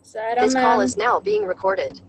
Sarah This call ma'am. is now being recorded.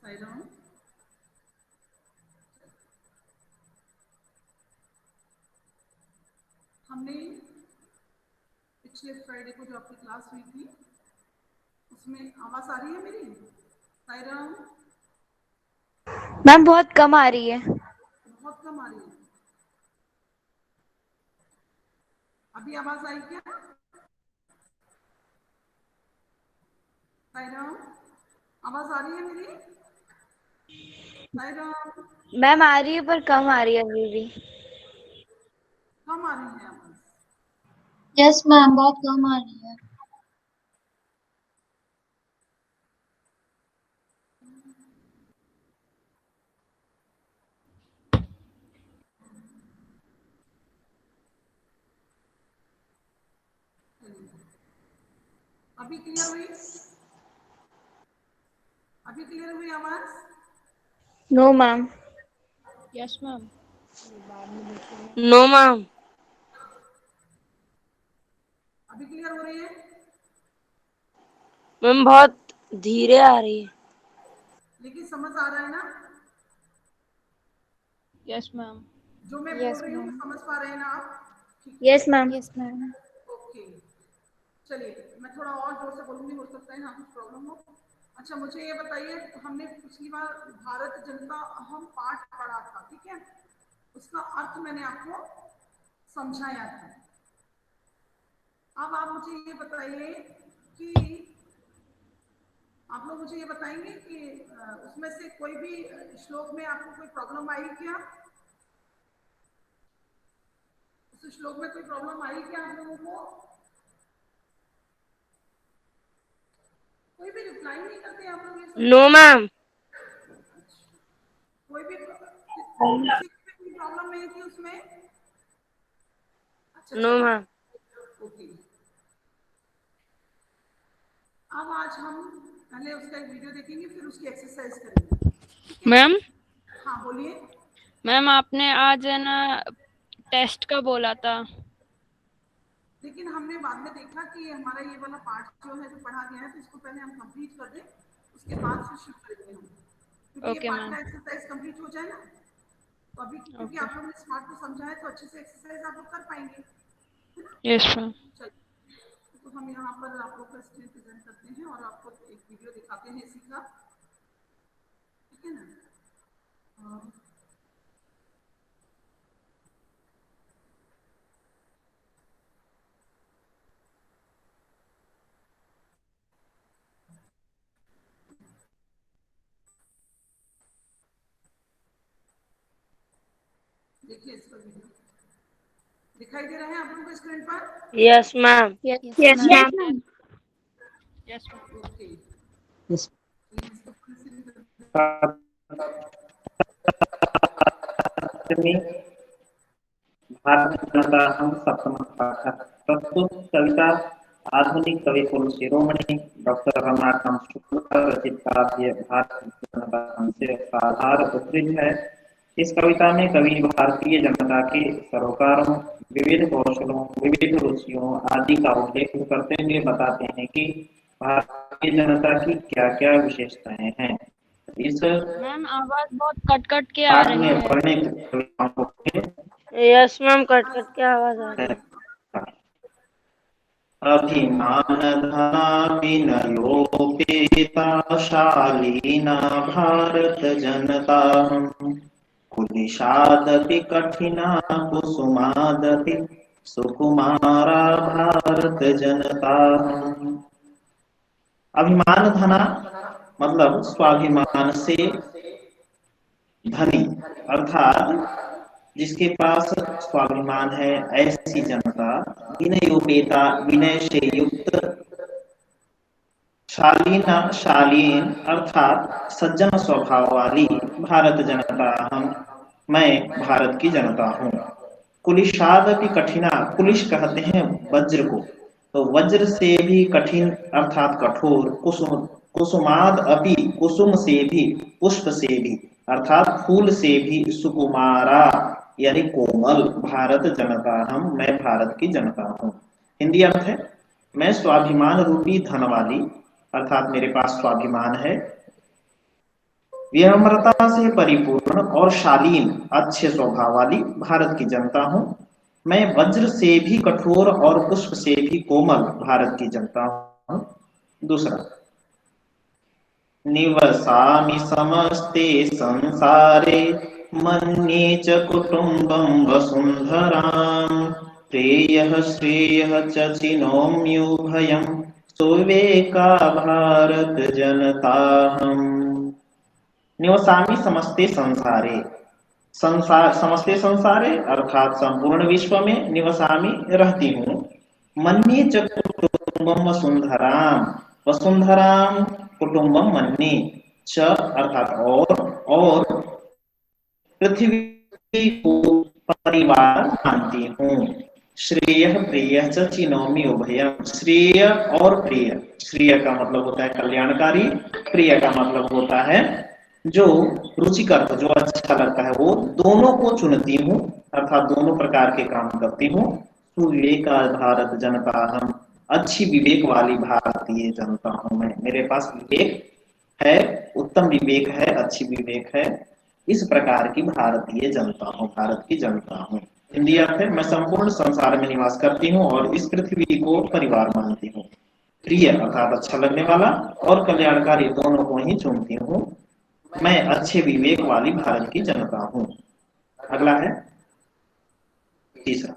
Sairam. हमने पिछले Friday को जो आपकी क्लास हुई थी उसमें आवाज आ रही है मेरी? साईराम। मैम बहुत कम आ रही है। बहुत कम आ रही है। अभी आवाज आई क्या? साईराम, आवाज आ रही है मेरी? साईराम। मैम आ रही है पर कम आ रही है अभी भी। कम आ रही है आवाज। यस मैम, बहुत कम आ रही है। अभी क्लियर हुई? अभी क्लियर हुई आवाज? No ma'am. Yes ma'am. No ma'am. अभी क्लियर हो रही है? मैम बहुत धीरे आ रही है। लेकिन समझ आ रहा है ना? Yes ma'am. जो मैं बोल रही हूँ वो समझ पा रहे हैं ना आप? Yes ma'am. Yes ma'am. Okay, चलिए मैं थोड़ा और जोर से बोलूंगी, हो सकता है यहाँ कुछ प्रॉब्लम हो। अच्छा, मुझे ये बताइए, हमने पिछली बार भारत जनता अहम पाठ पढ़ा था, ठीक है? उसका अर्थ मैंने आपको समझाया था। अब आप मुझे ये बताइए कि आप लोग मुझे ये बताएंगे कि उसमें से कोई भी श्लोक में आपको कोई प्रॉब्लम आई क्या? उस श्लोक में कोई प्रॉब्लम आई क्या आप लोगों को? कोई भी रिप्लाई नहीं करते आप लोग? ये नो मैम। कोई भी किसी भी प्रॉब्लम नहीं थी उसमें? अच्छा नो चलिए, मैम। ओके। अब आज हम पहले उसका एक वीडियो देखेंगे, फिर उसकी एक्सरसाइज करेंगे, ठीक है? मैम। हाँ बोलिए। मैम आपने आज है ना टेस्ट का बोला था, लेकिन हमने बाद में देखा कि हमारा ये वाला पार्ट जो है जो पढ़ा गया है तो इसको पहले हम कंप्लीट कर दें, उसके बाद फिर शुरू करेंगे हम, क्योंकि ये ओके पार्ट मैम। का एक्सरसाइज कंप्लीट हो जाए ना, तो अभी क्योंकि ओके। आप लोगों ने स्मार्ट को समझा है तो अच्छे से एक्सरसाइज आप लोग कर पाएंगे, है ना? Yes ma'am. चलिए, तो हम यहाँ पर आप लोग का स्क्रीन प्रेजेंट करते हैं और आपको एक वीडियो दिखाते हैं इसी का, ठीक है ना? देखिए इसका वीडियो दिखाई दे रहा है आप लोगों को स्क्रीन पर? Yes ma'am. Yes ma'am. Yes ma'am. Okay. Bharat जनता हम सप्तम पाठक प्रस्तुत कविता आधुनिक कवि कुल शिरोमणि डॉक्टर रमाकांत शुक्ल का रचित काव्य भारत जनता हमसे आधार उद्धृत है। इस कविता में कवि भारतीय जनता के सरोकारों, विविध कौशलों, विविध रुचियों आदि का उल्लेख करते हुए बताते हैं कि भारतीय जनता की क्या-क्या विशेषताएं हैं। इस मैम आवाज बहुत कट कट के आ पाठ रही में है। वर्णित कविताओं को यस मैम, कट कट के आवाज आ रही है। अभिमान धनाविनयोपेता शालीना भारत जनता कुलिशादपि कठिना कुसुमादपि सुकुमारा भारत जनता। अभिमान धना मतलब स्वाभिमान से धनी, अर्थात जिसके पास स्वाभिमान है ऐसी जनता, विनयोपेता विनय से युक्त, शालीना शालीन अर्थात सज्जन स्वभाव वाली भारत जनता मैं भारत की जनता हूँ। कुलिशादपि कठिना, कुलिश कहते हैं वज्र को, तो वज्र से भी कठिन अर्थात कठोर, कुसुम कुसुमाद अपि कुसुम से भी, पुष्प से भी अर्थात फूल से भी, सुकुमारा यानी कोमल भारत जनता मैं भारत की जनता हूँ। हिंदी अर्थ है, मैं स्वाभिमान रूपी धन वाली अर्थात मेरे पास स्वाभिमान है, विनम्रता से परिपूर्ण और शालीन अच्छे स्वभाव वाली भारत की जनता हूँ। मैं वज्र से भी कठोर और पुष्प से भी कोमल भारत की जनता हूँ। दूसरा, निवसामि समस्ते संसारे मन्ये च कुटुम्बं वसुन्धरां प्रेयः श्रेयः च चिनोम्युभयं सुविवेका भारत जनताहम्। निवसामि समस्ते संसारे, संसार समस्ते संसारे अर्थात संपूर्ण विश्व में, निवसामि रहती हूँ, मन्ये च कुटुम्बं वसुन्धरां, वसुन्धरां कुटुम्बम मन्ये च अर्थात और पृथ्वी को परिवार मानती हूँ, श्रेय प्रिय च चिनोमि उभयम, श्रेय और प्रिय, श्रेय का मतलब होता है कल्याणकारी, प्रिय का मतलब होता है जो रुचिकर, जो अच्छा लगता है, वो दोनों को चुनती हूँ अर्थात दोनों प्रकार के काम करती हूँ। सुविवेका भारत जनता हम, अच्छी विवेक वाली भारतीय जनता हूँ मैं, मेरे पास विवेक है, उत्तम विवेक है, अच्छी विवेक है, इस प्रकार की भारतीय जनता हूँ, भारत की जनता हूँ। हिंदी अर्थ है, मैं संपूर्ण संसार में निवास करती हूँ और इस पृथ्वी को परिवार मानती हूँ। प्रिय अर्थात अच्छा लगने वाला और कल्याणकारी दोनों को ही चुनती हूँ, मैं अच्छे विवेक वाली भारत की जनता हूँ। अगला है तीसरा,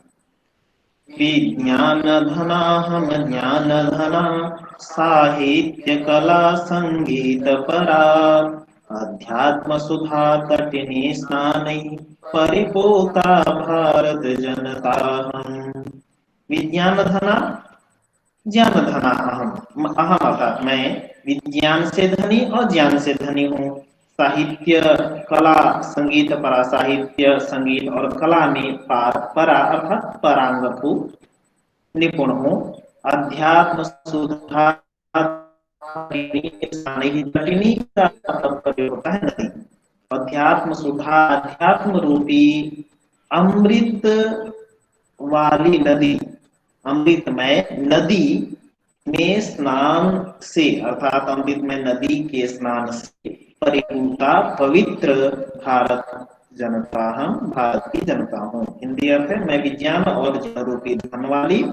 विज्ञान धना हम ज्ञान धना साहित्य कला संगीत परा अध्यात्म सुधा तटिनी स्नानै परिपोता भारत जनता हम। विज्ञान धना ज्ञान धना अहम, अहम अर्थात मैं विज्ञान से धनी और ज्ञान से धनी हूँ। साहित्य कला संगीत परा, साहित्य संगीत और कला में परा अर्थात परांगत हूँ, निपुण हूँ। अध्यात्म सुधा तटिनी का मतलब होता है नदी, अध्यात्म सुधा अध्यात्म रूपी अमृत वाली नदी, अमृतमय नदी में स्नान से अर्थात अमृतमय नदी के स्नान से परिपूर्णता पवित्र भारत जनता हम भारत की जनता हूँ। हिंदी अर्थ है, मैं विज्ञान और ज्ञान रूपी धन वाली,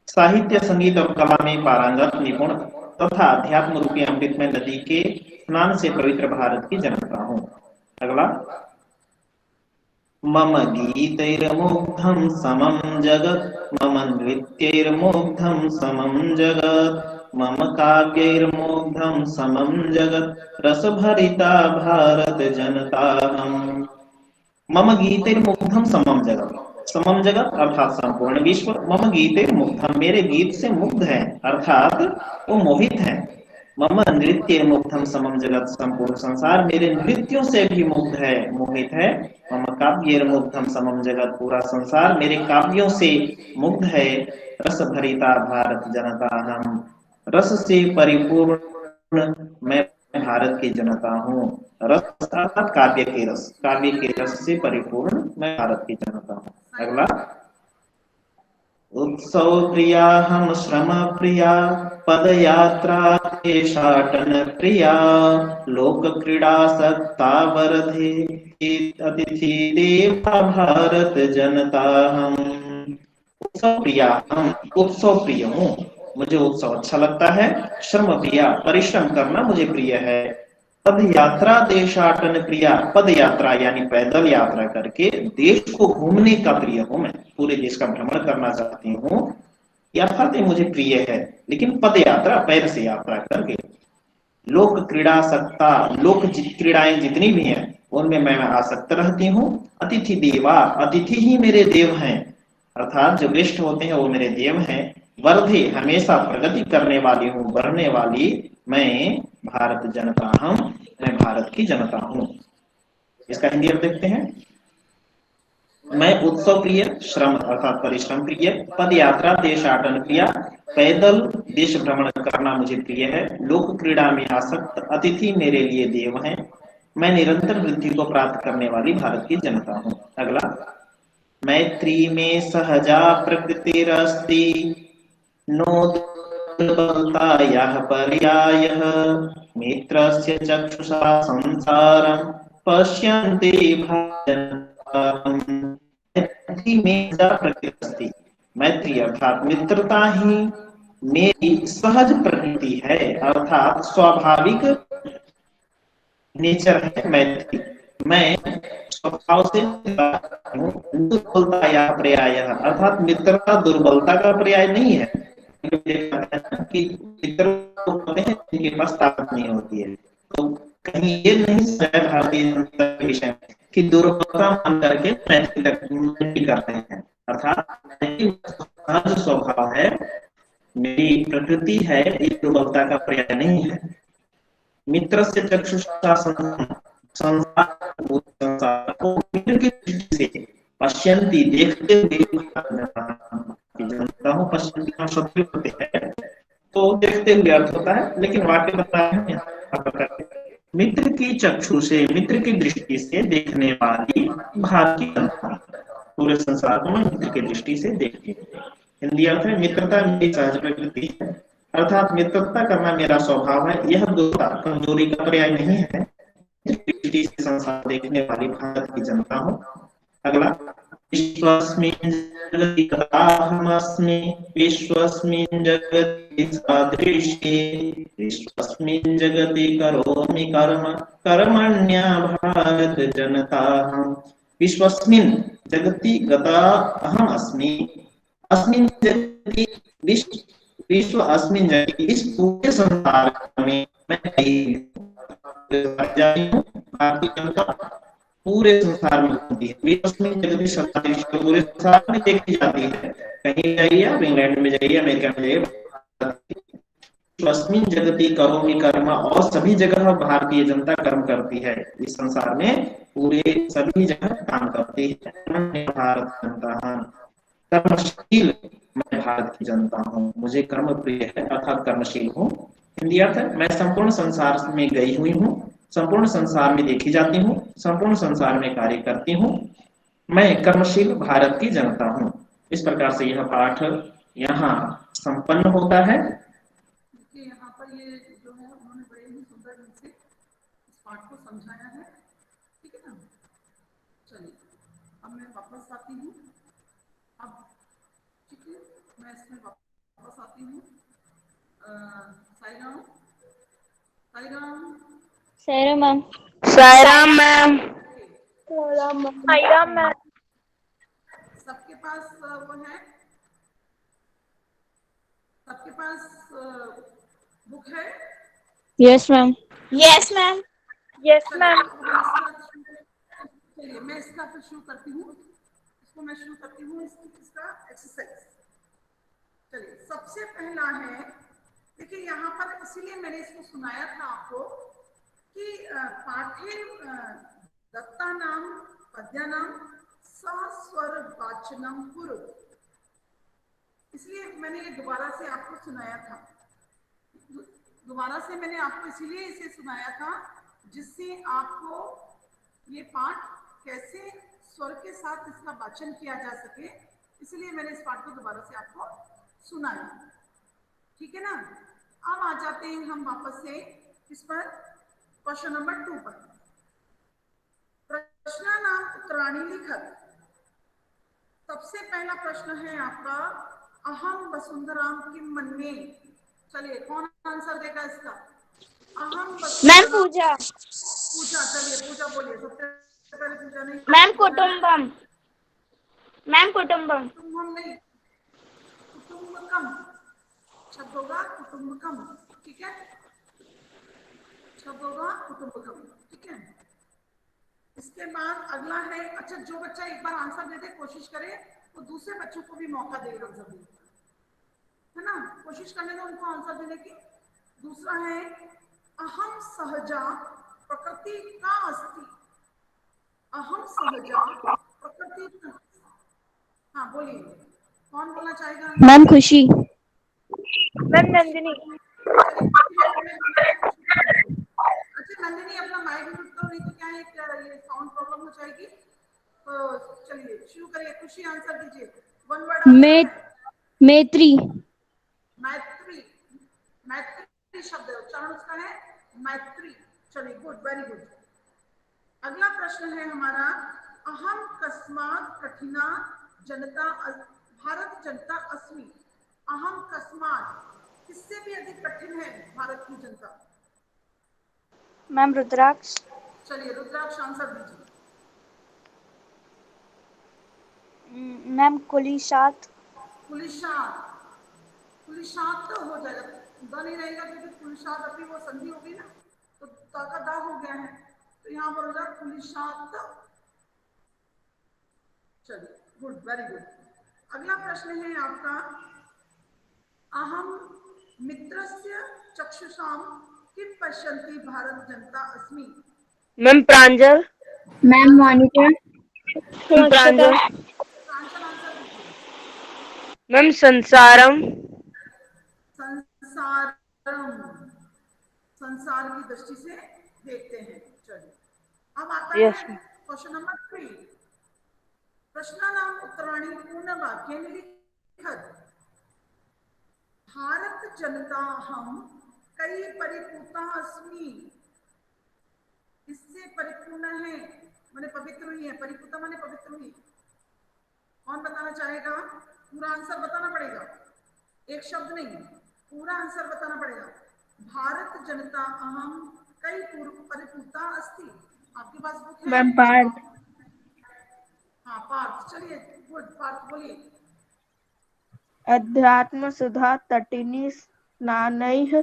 साहित्य संगीत और कला में पारंगत निपुण तथा अध्यात्म रूपी अमृतमय नदी के स्नान से पवित्र भारत की जनता हूँ। अगला, मम गीतैर्मुग्धं समं जगत् मम नृत्यैर्मुग्धं समं जगत् मम काव्यैर्मुग्धं समं जगत् रसभरिता भारत जनता हम। मम गीतैर्मुग्धं समं जगत्, समम जगत अर्थात संपूर्ण विश्व, मम गीतैर्मुग्धं मेरे गीत से मुग्ध है अर्थात वो मोहित है। मम नृत्यैर्मुग्धं समम जगत संपूर्ण संसार मेरे नृत्यों से भी मुग्ध है, मोहित है। मम काव्यैर्मुग्धं समम जगत पूरा संसार मेरे काव्यों से मुग्ध है। रस भरिता भारत जनता हम, रस से परिपूर्ण मैं भारत की जनता हूँ। रस अर्थात काव्य के रस, काव्य के रस से परिपूर्ण मैं भारत की जनता हूँ। अगला, उत्सव प्रिया हम श्रम प्रिया पद यात्रा देशाटन प्रिया लोक क्रीड़ा सत्ता वरधे अतिथि देवा भारत जनता हम। उत्सव प्रिया हम, उत्सव प्रिय हूँ, मुझे उत्सव अच्छा लगता है। श्रम प्रिया परिश्रम करना मुझे प्रिय है। पद यात्रा देशाटन प्रिया, पद यात्रा यानी पैदल यात्रा करके देश को घूमने का प्रिय हूँ मैं, पूरे देश का भ्रमण करना चाहती हूँ। यथार्थ मुझे प्रिय है, लेकिन पद यात्रा, पैर से यात्रा करके। लोक क्रीड़ा सत्ता, क्रीड़ाएं जितनी भी हैं उनमें मैं आसक्त रहती हूँ। अतिथि देवा, अतिथि ही मेरे देव हैं, अर्थात जो गेस्ट होते हैं वो मेरे देव हैं। वर्धे, हमेशा प्रगति करने वाली हूँ, बढ़ने वाली। मैं भारत जनता हूँ, मैं भारत की जनता हूँ। इसका हिंदी अर्थ देखते हैं। मैं उत्सव प्रिय, श्रम अर्थात परिश्रम प्रिय, पद यात्रा देशाटन प्रिय, पैदल देश भ्रमण करना मुझे प्रिय है, लोक क्रीड़ा में आसक्त, अतिथि मेरे लिए देव हैं, मैं निरंतर वृद्धि को प्राप्त करने वाली भारत की जनता हूँ। अगला, मैत्री में सहजा प्रकृतिरस्ति, नो दुर्बलतायाः पर्यायः, मित्रस्य चक्षुषा संसारं पश्यन्ति भाजनताम्। मैत्री में सहजा प्रकृति, मैत्री अर्थात मित्रता ही मेरी सहज प्रकृति है, अर्थात स्वाभाविक नेचर है मैत्री। मैं स्वभाव से दुर्बलता या पर्याय, अर्थात मित्रता दुर्बलता का पर्याय नहीं है। कि मित्र होते हैं जिनके पास ताकत नहीं होती है, तो कहीं ये नहीं समझा भारतीय जनता के विषय में कि दुर्बलता मान करके मैत्री करते हैं, अर्थात सहज स्वभाव है, मेरी प्रकृति है, ये दुर्बलता का पर्याय नहीं है। मित्र से चक्षुषा संसार को मित्र की दृष्टि से पश्यंती, देखते हुए जनता हूँ। पश्यंती का शब्द होते हैं तो देखते हुए अर्थ होता है, लेकिन वाक्य बता रहे हैं मित्र की चक्षु से, मित्र की दृष्टि से देखने वाली भारतीय जनता, पूरे संसार को मित्र की दृष्टि से देखती है। हिंदी अर्थ है, मित्रता मेरी सहज प्रकृति है, अर्थात मित्रता करना मेरा स्वभाव है, यह दुर्बलता कमजोरी का पर्याय नहीं है। दृष्टि से संसार देखने वाली भारत की जनता हूँ। अगला, विश्वस्मिन् जगति कथाहमस्मि, विश्वस्मिन् जगति सादृश्ये, विश्वस्मिन् जगति करोमि कर्म, कर्मण्या भारत जनताहम्। विश्वस्मिन् जगति गता अहम अस्मि, अस्मिन् जगति विश्व अस्मिन् जगति, इस पूरे संसार में मैं भारतीय जनता पूरे संसार में होती है। विश्व जगति सत्ताधीश पूरे संसार में देखी जाती है, कहीं जाइए आप, इंग्लैंड में जाइए, अमेरिका में जाइए, अस्मिन् जगति करोमि कर्म, और सभी जगह भारतीय जनता कर्म करती है, इस संसार में पूरे सभी जगह काम करती है। भारत जनता कर्मशील, मैं भारत की जनता हूँ, मुझे कर्म प्रिय है, अर्थात कर्मशील हूँ। हिंदी अर्थ है, मैं संपूर्ण संसार में गई हुई हूँ, संपूर्ण संसार में देखी जाती हूँ, संपूर्ण संसार में कार्य करती हूँ, मैं कर्मशील भारत की जनता हूँ। इस प्रकार से यह पाठ यहाँ संपन्न होता है। यहाँ पर ये जो है उन्होंने बड़े ही सुंदर ढंग से इस पाठ को समझाया है, ठीक है ना। चलिए अब मैं वापस आती हूँ, अब ठीक है, मैं इसमें वापस आती हूँ। Sairam, Sairam, Sairam ma'am. Sairam ma'am. Sairam ma'am. सबके पास वो है, सबके पास बुक है? Yes ma'am. Yes ma'am. Yes ma'am. चलिए मैं इसका फिर शुरू करती हूँ, इसको मैं शुरू करती हूँ, इसका एक्सरसाइज। चलिए सबसे पहला है, देखिए यहाँ पर इसीलिए मैंने इसको सुनाया था आपको कि पाठे दत्ता नाम पद्या नाम सस्वर वाचनम कुरु, इसलिए मैंने ये दोबारा से आपको सुनाया था। दोबारा से मैंने आपको इसीलिए इसे सुनाया था जिससे आपको ये पाठ कैसे स्वर के साथ इसका वाचन किया जा सके, इसलिए मैंने इस पाठ को दोबारा से आपको सुनाया, ठीक है ना। अब आ जाते हैं हम वापस से इस पर, क्वेश्चन नंबर 2 पर। प्रश्न नाम उत्तराणी लिखत। सबसे पहला प्रश्न है आपका, अहम वसुंधराम किम मन्ये। चलिए कौन आंसर देगा इसका? अहम मैम पूजा। पूजा, चलिए पूजा बोलिए, सबसे पहले पूजा नहीं। मैम कुटुंबम। मैम कुटुंबम। कुटुंबम नहीं, कुटुंबकम शब्द होगा कुटुंबकम, ठीक है, शब्द होगा कुटुंबकम, ठीक है। इसके बाद अगला है, अच्छा जो बच्चा एक बार आंसर दे दे, कोशिश करे वो दूसरे बच्चों को भी मौका देगा जरूर, है ना, कोशिश करने दो उनको आंसर देने की। दूसरा है अहम सहजा प्रकृति का अस्ति, अहम सहजा प्रकृति का, हाँ बोलिए, कौन बोलना चाहेगा आंसर? मैम खुशी। मैम नंदिनी। चलिए अच्छा नंदिनी अपना माइक म्यूट करो, नहीं तो क्या है, क्या ये साउंड प्रॉब्लम हो जाएगी। तो चलिए शुरू करिए, खुशी आंसर दीजिए, वन वर्ड मे आंसर है मैत्री। मैत्री, मैत्री शब्द है, उच्चारण उसका है मैत्री। चलिए गुड, वेरी गुड। अगला प्रश्न है हमारा, अहम कस्मात कठिना जनता भारत जनता अस्मि, अहम कस्मात किससे भी अधिक कठिन है भारत की जनता? मैम रुद्राक्ष। चलिए रुद्राक्ष आंसर दीजिए। मैम कुलीशात। कुलिशात, कुलिशात तो हो जाएगा, द नहीं रहेगा क्योंकि कुलिशात अभी वो संधि होगी ना, तो ता का दा हो गया है, तो यहाँ पर होगा कुलिशात। चलिए गुड, वेरी गुड। अगला प्रश्न है आपका, अहम मित्रस्य चक्षुषाम किम पश्यन्ति भारत जनता अस्मि, मैम प्रांजल। Ma'am Monica. मैम प्रांजल। प्रांजल आंसर दीजिए। मैम संसारम। संसारम, संसार की दृष्टि से देखते हैं। चलिए अब आता है यस। क्वेश्चन नंबर 3, प्रश्नानाम उत्तराणि पूर्ण वाक्य लिखत, भारत जनता हम कई परिपूता अस्मि, इससे परिपूर्ण है माने पवित्र हुई है, परिपूता माने पवित्र हुई। कौन बताना चाहेगा? पूरा आंसर बताना पड़ेगा, एक शब्द नहीं, पूरा आंसर बताना पड़ेगा। भारत जनता अहम कई परिपूता अस्ति, आपके पास बुक है? मैम पार्थ। हाँ पार्थ, चलिए गुड, पार्थ बोलिए। अध्यात्म सुधा तटिनी स्नानैः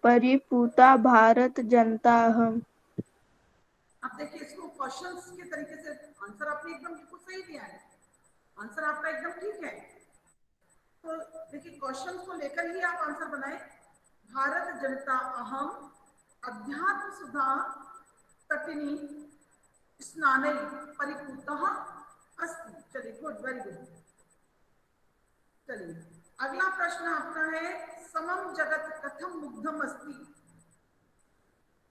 परिपूता भारत जनता हम। अब देखिए इसको क्वेश्चंस के तरीके से आंसर आपने एकदम बिल्कुल सही दिया है, आंसर आपका एकदम ठीक है। तो देखिए क्वेश्चंस को लेकर ही आप आंसर बनाए। भारत जनता अहम अध्यात्म सुधा तटिनी स्नानै परिपूतः अस्ति। चलिए गुड, वेरी गुड। चलिए अगला प्रश्न आपका है, समम जगत कथम मुग्धम अस्ति,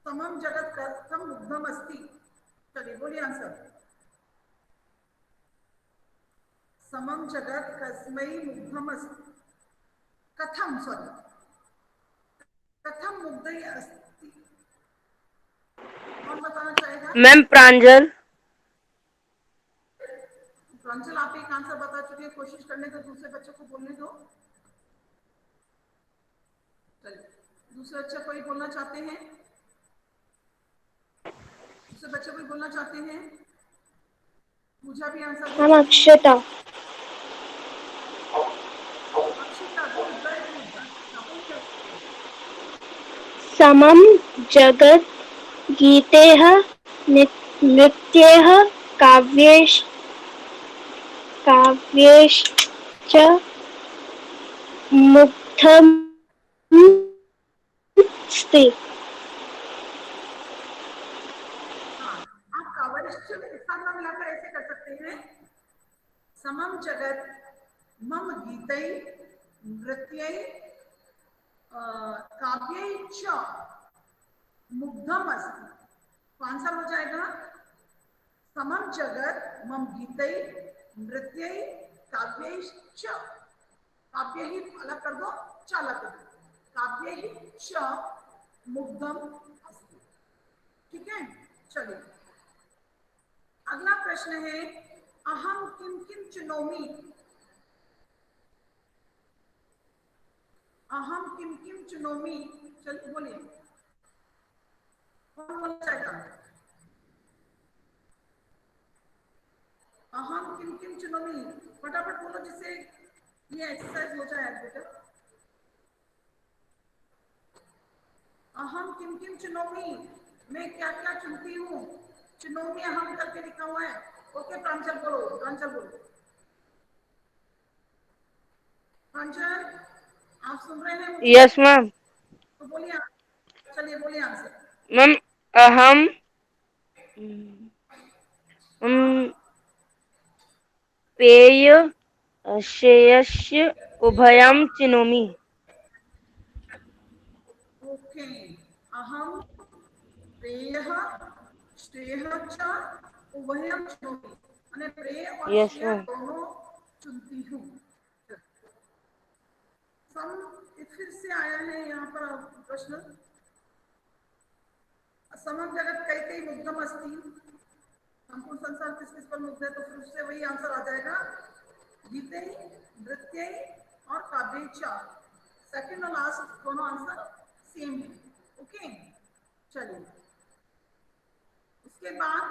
समम जगत कथम मुग्धम अस्ति, चलिए बोलिए आंसर। समम जगत कस्मै मुग्धम अस्ति, कथम, सॉरी कथम मुग्ध अस्ति, कौन बताना चाहेगा? मैम प्रांजल। प्रांजल आप एक आंसर बता चुके हैं, कोशिश करने दो दूसरे बच्चों को बोलने दो। चलिए दूसरे बच्चे कोई बोलना चाहते हैं? दूसरे बच्चे कोई बोलना चाहते हैं? पूजा भी आंसर दे मैम चुकी है। Akshata. Akshita, good, very good. बोलिए। समम जगत गीतेह नृत्येह काव्यैश्च मुग्धम् अस्ति। हाँ आप कावरिष्ठ में साथ में मिलाकर ऐसे कर सकते हैं, समम जगत मम गीतै नृत्यै काव्यै च मुग्धम अस्ति, तो आंसर हो जाएगा समम जगत मम गीतै नृत्यै काव्यै च, काव्य ही अलग कर दो, च अलग कर दो, काव्य ही च मुग्धम अस्ति, ठीक है। चलिए अगला प्रश्न है, अहम किम किम चुनौमी, अहम किम किम चुनौमी, चलिए बोलिए, कौन बोलना चाहेगा? अहम किम किम चुनौमी, फटाफट बोलो जिससे ये एक्सरसाइज हो जाए बेटा। अहम किम किम चुनौमी, मैं क्या क्या चुनती हूँ। चुनौमी अहम करके लिखा हुआ है। ओके प्रांजल बोलो, प्रांजल बोलो। प्रांजल आप सुन रहे हैं मुझे? Yes ma'am. तो बोलिए, चलिए बोलिए आंसर। मैम अहम हाँ पेय श्रेयस्य उभयं चिनोमि। ओके, अहम प्रेयः श्रेयः च उभयं चुनोमि, मैंने प्रेय और यस श्रेय मैम। दोनों चुनती हूँ। सम फिर से आया है यहाँ पर प्रश्न। समम जगत कई कई मुग्धम अस्ति, संपूर्ण संसार किस किस पर मुग्ध है, तो फिर से वही आंसर आ जाएगा, गीते नृत्य और काव्य। सेकंड और लास्ट दोनों आंसर सेम है। ओके चलिए, उसके बाद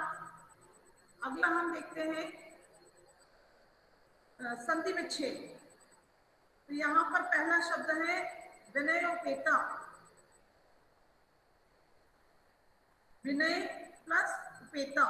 अगला हम देखते हैं संधि विच्छेद। तो यहाँ पर पहला शब्द है विनयोपेता। विनय प्लस उपेता।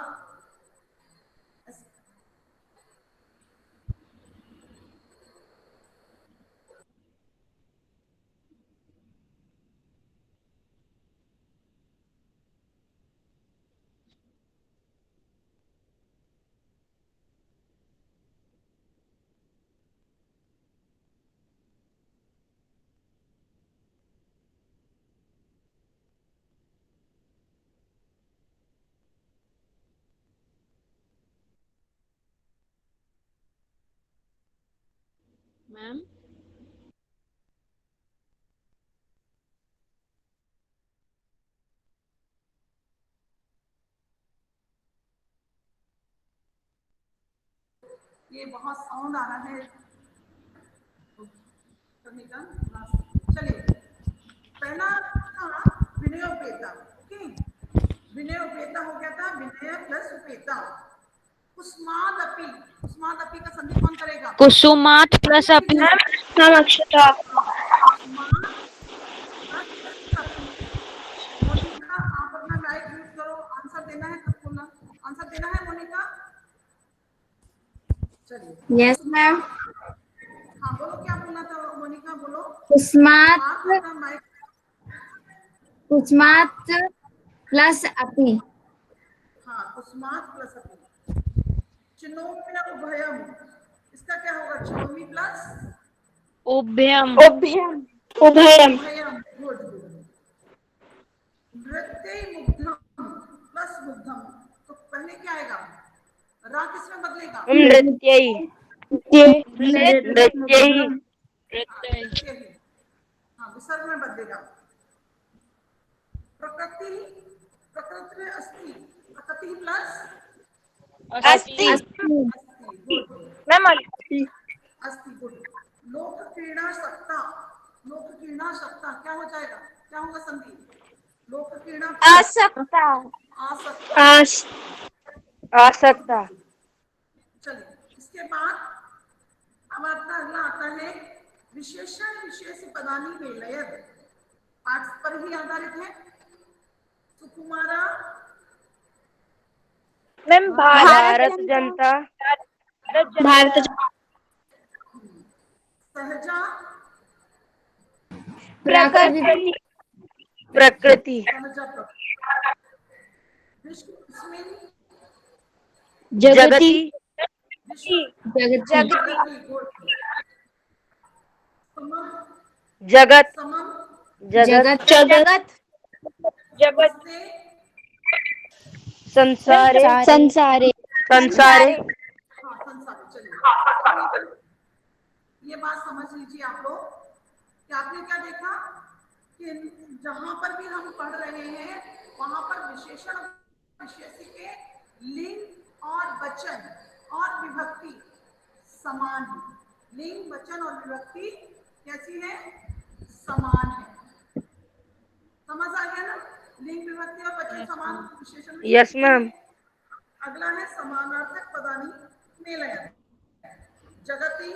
मैम ये बहुत साउंड आ रहा है करने का। चलिए, पहला था विनयोपेता। ओके, विनयोपेता हो गया था विनय प्लस उपेता। कुसुमादपि, कुसुमादपि का संधि कौन करेगा? कुसुमात प्लस अपी। मैम अक्षता। कुसुमाद प्लस अपि। मोनिका आप अपना माइक यूज करो, आंसर देना है सबको ना, आंसर देना है मोनिका। चलिए यस मैम। हाँ बोलो, क्या बोलना था मोनिका, बोलो। कुसुमात, आप अपना माइक। कुसुमात प्लस अपी। हाँ कुसुमात प्लस अपी। चिनोम्य उभयम, इसका क्या होगा? चिनोमी प्लस उभयम। उभयम। उभयम। उभयम। Good good. नृत्य मुग्धम प्लस मुग्धम, तो पहले क्या आएगा? रा किस में बदलेगा? मैम नृत्यई। नृत्यई। हाँ नृत्य ही, हाँ विसर्ग में बदलेगा। प्रकृति, प्रकृति में अस्ति, प्रकृति प्लस अस्ति। अस्ति। अस्ति। गुड मैम अस्थि। अस्ति, गुड। लोक क्रीड़ा सत्ता, लोक क्रीड़ा सत्ता क्या हो जाएगा? क्या होगा संधि? लोक क्रीड़ा असक्ता। आसक्ता। आसक्ता। चलिए, इसके बाद अब आपका अगला आता है विशेषण विशेष पदानी विलयद। पाठ पर ही आधारित है। सुकुमारा, मैम भारत जनता। भारत सहजा, प्रकृति। प्रकृति। सहजा विश्व अस्मिन्, जगति। जगति। विश्व जगति। जगति। गुड। समम, जगत। समम जगत। जगत। समस्ते, संसारे। संसारे। संसारे। हाँ संसार। चलिए, ये बात समझ लीजिए आप लोग कि आपने क्या देखा कि जहां पर भी हम पढ़ रहे हैं वहां पर विशेषण विशेष के लिंग और वचन और विभक्ति समान है। लिंग वचन और विभक्ति कैसी है? समान है। समझ आ गया ना? लिंग विभक्ति और वचन समान विशेषण यस विशेषण मैम। है। अगला है समानार्थक पदानी मेलयन। जगति,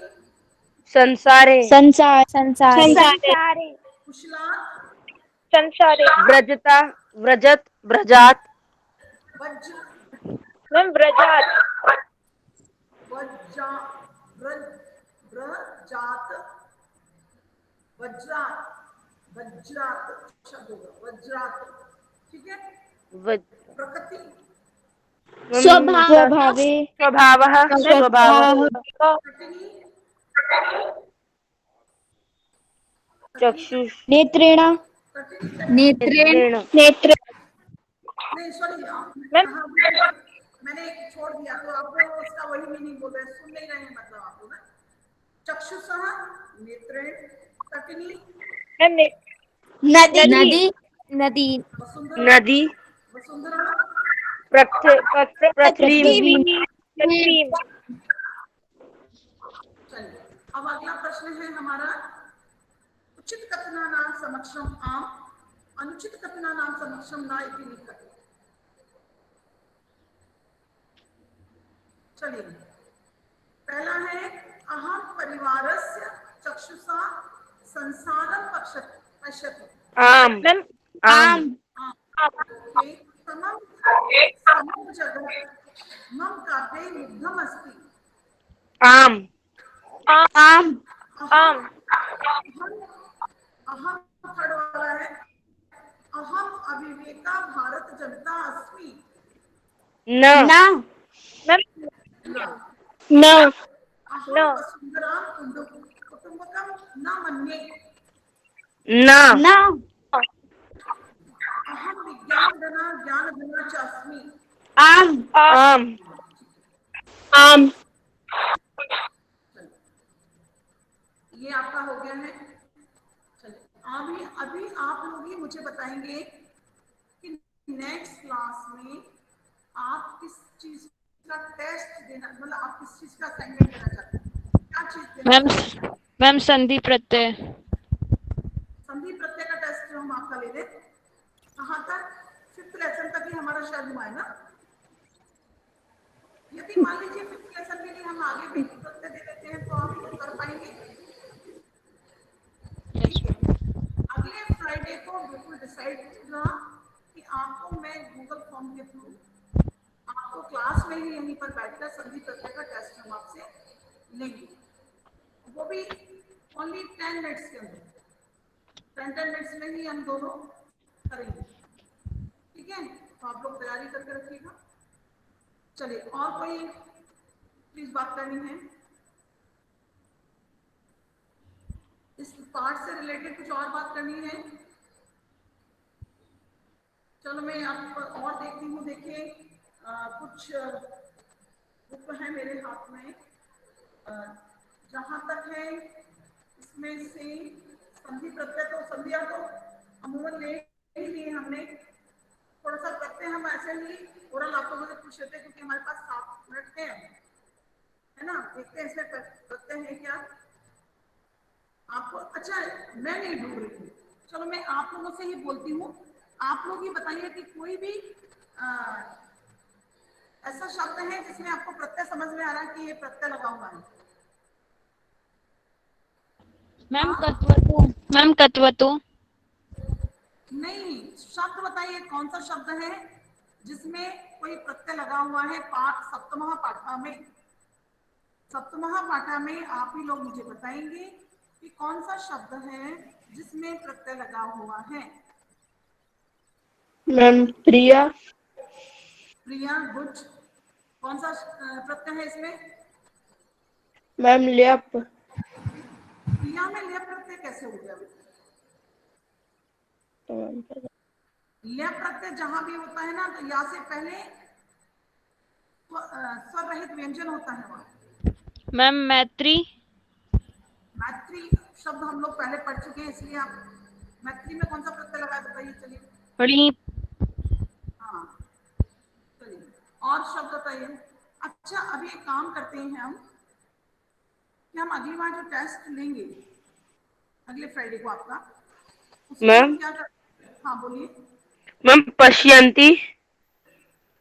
संसारे संसार संसारे कुशलात् संसारे व्रजता व्रजत व्रजात वज्र मैम व्रजात वज्जा व्रज व्रजात वज्रात वज्रात शब्द होगा वज्रात। ठीक है। वज- प्रकृति स्वभावे स्वभावः स्वभावः कटिनी चक्षुष नेत्रेण कटिनी नेत्रेण नेत्र नहीं सॉरी मैम मैंने एक छोड़ दिया तो आप लोग उसका वही मीनिंग बोल रहे हैं, सुन नहीं रहे हैं मतलब आप लोग ना। चक्षुषः नेत्रेण कटिनी मैम नदी नदी वसुंधरा नदी वसुंधरा पृथ्वी पृथ्वी चलिए अब अगला प्रश्न है हमारा उचित कथनानां समक्षम आम अनुचित कथनानां समक्षम न इति लिखति। चलिए पहला है अहम परिवारस्य चक्षुषा संसारं पश्यति। आम मैम आम ओके समं जगत् मम काव्ये मुग्धम् अस्ति। आम आम आम अहम थर्ड वाला है अहम अविवेका भारत जनता अस्मि। न न मैम न अहम न वसुंधरा कुटुंबकम न मन्ये। न न अहम विज्ञानधना ज्ञानधना च अस्मि। आम आम आम ये आपका हो गया है। चलिए अभी अभी आप लोग ही मुझे बताएंगे कि नेक्स्ट क्लास में आप किस चीज का टेस्ट देना मतलब आप किस चीज का असाइनमेंट देना चाहते हैं, क्या चीज देना मैम चाहते हैं। मैम संधि प्रत्यय संधि प्रत्यय का टेस्ट हम आपका ले लें। कहाँ तक 5th लेसन तक ही हमारा शायद हुआ है ना। यदि मान लीजिए 5th लेसन के लिए हम आगे भी प्रत्यय दे देते हैं तो आप कर पाएंगे। ठीक है। अगले फ्राइडे को बिल्कुल डिसाइड करना कि आपको मैं गूगल फॉर्म के थ्रू आपको क्लास में ही यहीं पर बैठकर संधि प्रत्यय का टेस्ट हम आपसे लेंगे, वो भी ओनली 10 मिनट्स के अंदर 10 मिनट्स में ही हम दोनों करेंगे। ठीक है, तो आप लोग तैयारी करके रखिएगा। चलिए और कोई प्लीज बात करनी है इस पार्ट से रिलेटेड, कुछ और बात करनी है। चलो मैं आप और देखती हूँ। देखिए कुछ बुक है मेरे हाथ में, जहाँ तक है इसमें से संधि प्रत्यय तो संधिया तो अमूमन ले ही लिए हमने। थोड़ा सा प्रत्यय हम ऐसे ही ओरल आप लोगों से पूछ लेते हैं क्योंकि हमारे पास 7 मिनट है ना। देखते हैं इसमें प्रत्यय है क्या आपको। अच्छा मैं नहीं ढूंढ रही हूँ, चलो मैं आप लोगों से ही बोलती हूँ। आप लोग ही बताइए कि कोई भी ऐसा शब्द है जिसमें आपको प्रत्यय समझ में आ रहा है कि ये प्रत्यय लगा हुआ है। मैम कत्वतु मैम कत्वतु नहीं, शब्द बताइए कौन सा शब्द है जिसमें कोई प्रत्यय लगा हुआ है। पाठ सप्तमः पाठा में, सप्तमः पाठा में आप ही लोग मुझे बताएंगे कि कौन सा शब्द है जिसमें प्रत्यय लगा हुआ है। मैम प्रिया प्रिया गुड। कौन सा प्रत्यय है इसमें। मैम ल्यप प्रिया में लेप प्रत्यय कैसे हो गया। लेप प्रत्यय जहां भी होता है ना तो या से पहले स्वर रहित व्यंजन होता है वहां। मैम मैत्री मैत्री शब्द हम लोग पहले पढ़ चुके हैं, इसलिए आप मैत्री में कौन सा प्रत्यय लगा बताइए। चलिए लीप हाँ चलिए और शब्द बताइए। अच्छा अभी एक काम करते हैं हम कि हम अगली बार जो टेस्ट लेंगे अगले फ्राइडे को आपका, उसमें मैम क्या करते हैं। हाँ बोलिए। मैम पश्यन्ति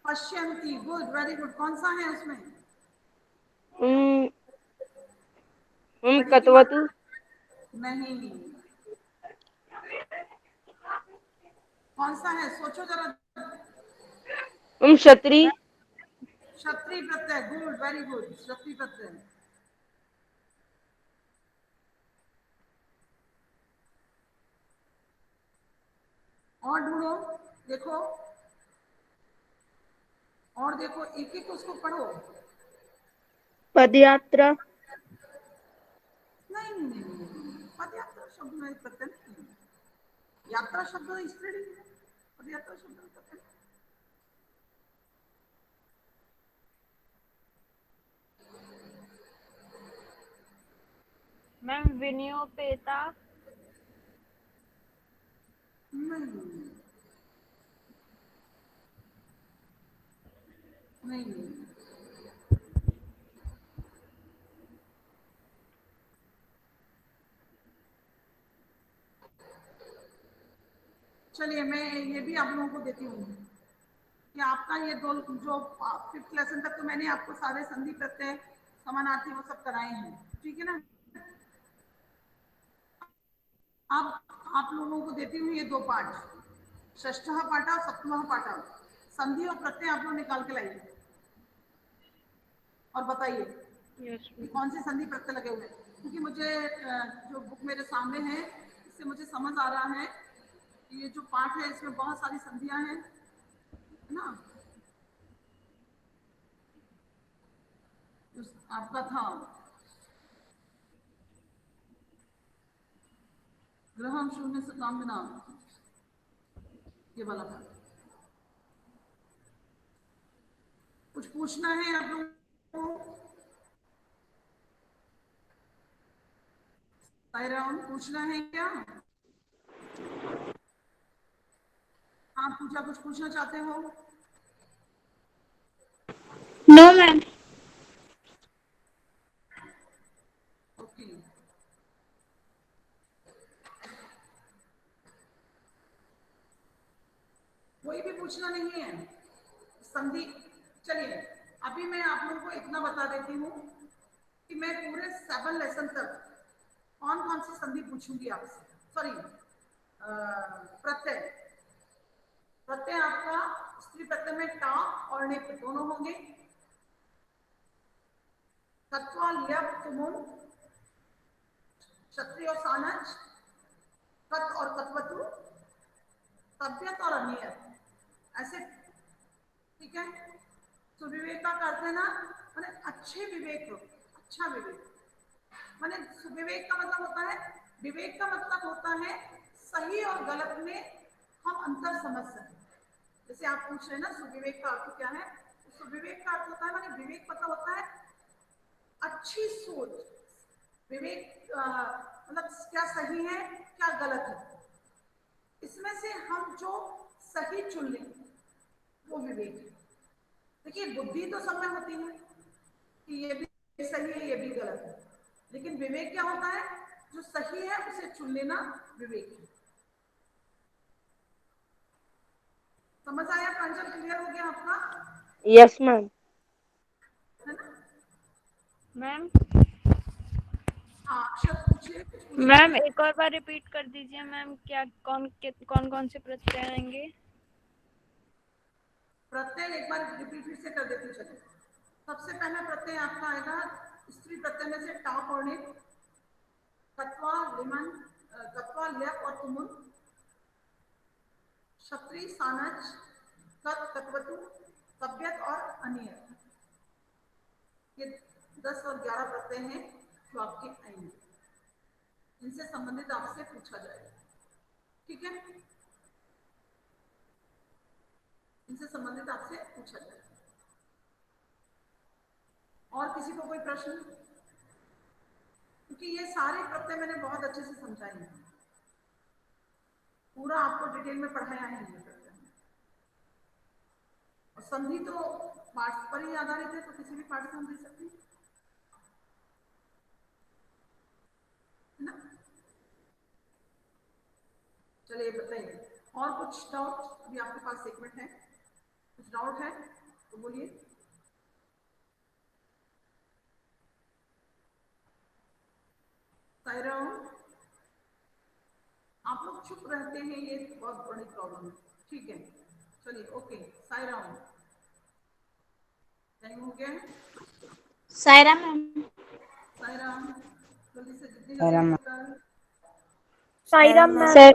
पश्यंती गुड वेरी गुड। कौन सा है उसमें। मैम कड़ी की कतवतु। मात्रा नहीं, कौन सा है सोचो जरा। मैम क्षत्री। क्षत्रिय प्रत्यय, गुड, वेरी गुड, क्षत्रिय प्रत्यय। और ढूंढो, देखो, और देखो, एक एक उसको पढ़ो। पदयात्रा। नहीं नहीं नहीं नहीं, पदयात्रा शब्द में प्रत्यय नहीं है। यात्रा शब्द स्त्री है, पदयात्रा शब्द में प्रत्यय नहीं। मैम विनियोपेता। नहीं नहीं नहीं, चलिए मैं ये भी आप लोगों को देती हूँ कि आपका ये दो जो 5th लेसन तक तो मैंने आपको सारे संधि प्रत्यय समानार्थी वो सब कराए हैं, ठीक है ना। अब आप लोगों को देती हूँ ये दो पाठ, षष्ठः पाठा और सप्तमः पाठा, संधि और प्रत्यय आप लोग निकाल के लाइए और बताइए यस कि कौन से संधि प्रत्यय लगे हुए हैं। क्योंकि मुझे जो बुक मेरे सामने है इससे मुझे समझ आ रहा है कि ये जो पाठ है इसमें बहुत सारी संधियां हैं, है ना। आपका था ग्रहम शून्य से काम बिना, ये वाला था। कुछ पूछना है आप लोगों को? सायराम पूछना है क्या? आप पूछा, कुछ पूछना चाहते हो? No, ma'am. ओके, कोई भी पूछना नहीं है संधि। चलिए अभी मैं आप लोगों को इतना बता देती हूँ कि मैं पूरे 7 लेसन तक कौन कौन सी संधि पूछूंगी आपसे। सॉरी, प्रत्यय। प्रत्यय आपका स्त्री प्रत्यय में टा और निप दोनों होंगे। तत्वा, ल्यप, तुमुन, क्षत्रिय और सानच, कत और कतवतु, तब्यत और अनियत, ऐसे, ठीक है। सुविवेक का अर्थ है ना मैंने अच्छे विवेक, अच्छा विवेक, माने सुविवेक का मतलब होता है, विवेक का मतलब होता है सही और गलत में हम अंतर समझ सकें। जैसे आप पूछ रहे हैं ना सुविवेक का अर्थ क्या है, तो सुविवेक का अर्थ होता है, माने विवेक पता होता है अच्छी सोच। विवेक मतलब क्या सही है क्या गलत है, इसमें से हम जो सही चुन लें वो विवेक है। देखिए बुद्धि तो सब में होती है कि ये भी सही है ये भी गलत है, लेकिन विवेक क्या होता है, जो सही है उसे चुन लेना विवेक है। समझ आया प्रांजल, क्लियर हो गया आपका? Yes ma'am. है ना। मैम। हाँ अक्षर पूछिए, कुछ पूछना मैम है? एक और बार रिपीट कर दीजिए मैम, क्या कौन कौन से प्रत्यय आएंगे? प्रत्यय एक बार रिपीट फिर से कर देती हूँ। चलिए सबसे पहला प्रत्यय आपका आएगा स्त्री प्रत्यय में से टाप और निप, कत्वा, लिमन, कत्वा, ल्यप और तुमुन, क्षत्रिय, सानच, कत, कतवतु, तब्यत और अनियत। ये 10 और 11 प्रत्यय हैं जो आपके आएंगे, इनसे संबंधित आपसे पूछा जाएगा, ठीक है। इनसे संबंधित आपसे पूछा जाएगा। और किसी को कोई प्रश्न? क्योंकि ये सारे प्रत्यय मैंने बहुत अच्छे से समझाए हैं, पूरा आपको डिटेल में पढ़ाया है ये प्रत्यय। और संधि तो पाठ पर ही आधारित है, तो किसी भी पाठ से हम दे सकते हैं, है ना। चलिए बताइए और कुछ डाउट? अभी आपके पास 1 मिनट है, कुछ डाउट है तो बोलिए। सायराम, आप लोग चुप रहते हैं, ये बहुत बड़ी प्रॉब्लम है। ठीक है, चलिए ओके। सायराम, टाइम हो गया। सायरा मैम। सायराम, जल्दी से जितनी सायराम जल्दी ma'am. Answer. Sairam ma'am. Sir